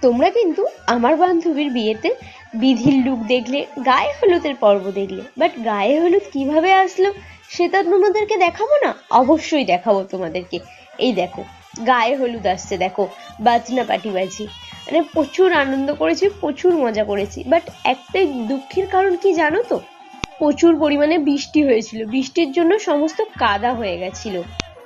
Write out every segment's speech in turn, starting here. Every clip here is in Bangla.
তোমরা কিন্তু আমার বান্ধবীর বিয়েতে বিধির লুক দেখলে, গায়ে হলুদের পর্ব দেখলে, বাট গায়ে হলুদ কিভাবে আসলো সেটা তোমাদেরকে দেখাবো না? অবশ্যই দেখাবো তোমাদেরকে। এই দেখো গায়ে হলুদ আসছে, দেখো বাজনা পাটি বাজি, মানে প্রচুর আনন্দ করেছি, প্রচুর মজা করেছি। বাট একটাই দুঃখের কারণ কি জানো তো? প্রচুর পরিমাণে বৃষ্টি হয়েছিল, বৃষ্টির জন্য সমস্ত কাদা হয়ে গেছিল,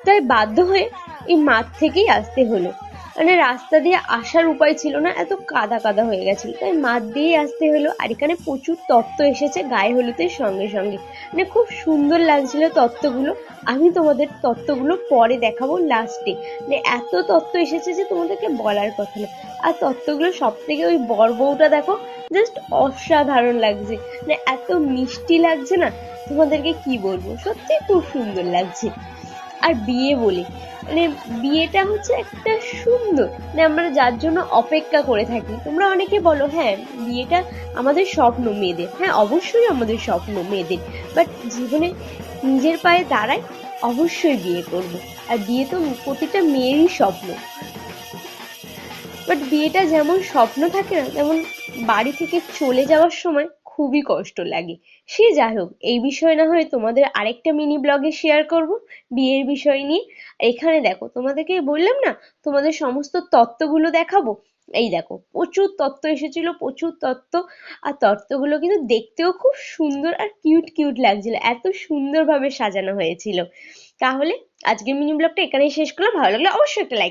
তাই বাধ্য হয়ে এই মাঠ থেকেই আসতে হলো। মানে রাস্তা দিয়ে আসার উপায় ছিল না, এত কাদা কাদা হয়ে গেছিল, তাই মাঠ দিয়েই আসতে হলো। আর এখানে প্রচুর তত্ত্ব এসেছে গায়ে হলুদের সঙ্গে সঙ্গে, মানে খুব সুন্দর লাগছিল তত্ত্বগুলো। আমি তোমাদের তত্ত্বগুলো পরে দেখাবো লাস্টে। মানে এত তত্ত্ব এসেছে যে তোমাদেরকে বলার কথা না। আর তত্ত্বগুলো সব থেকে ওই বর বউটা দেখো, জাস্ট অসাধারণ লাগছে, মানে এত মিষ্টি লাগছে না, তোমাদেরকে কি বলবো, সত্যি খুব সুন্দর লাগছে। আর বিয়ে বলে, মানে বিয়েটা হচ্ছে একটা সুন্দর, মানে আমরা যার জন্য অপেক্ষা করে থাকি। তোমরা অনেকে বলো হ্যাঁ বিয়েটা আমাদের স্বপ্ন মেয়েদের, হ্যাঁ অবশ্যই আমাদের স্বপ্ন মেয়েদের, বাট জীবনে নিজের পায়ে দাঁড়ায় অবশ্যই বিয়ে করব। আর বিয়ে তো প্রতিটা মেয়েরই স্বপ্ন। বাট বিয়েটা যেমন স্বপ্ন থাকে না, তেমন বাড়ি থেকে চলে যাওয়ার সময় খুবই কষ্ট লাগে। সে যাই হোক, এই বিষয়ে না হয় তোমাদের আরেকটা মিনি ব্লগে শেয়ার করব, বিয়ের বিষয় নিয়ে। এখানে দেখো তোমাদেরকে বললাম না, তোমাদের সমস্ত তত্ত্বগুলো দেখাবো। এই দেখো প্রচুর তত্ত্ব এসেছিল, প্রচুর তত্ত্ব। আর তত্ত্বগুলো কিন্তু দেখতেও খুব সুন্দর আর কিউট কিউট লাগছিল, এত সুন্দরভাবে সাজানো হয়েছিল। তাহলে আজকের মিনি ব্লগটা এখানেই শেষ করলাম। ভালো লাগলে অবশ্যই একটা লাইক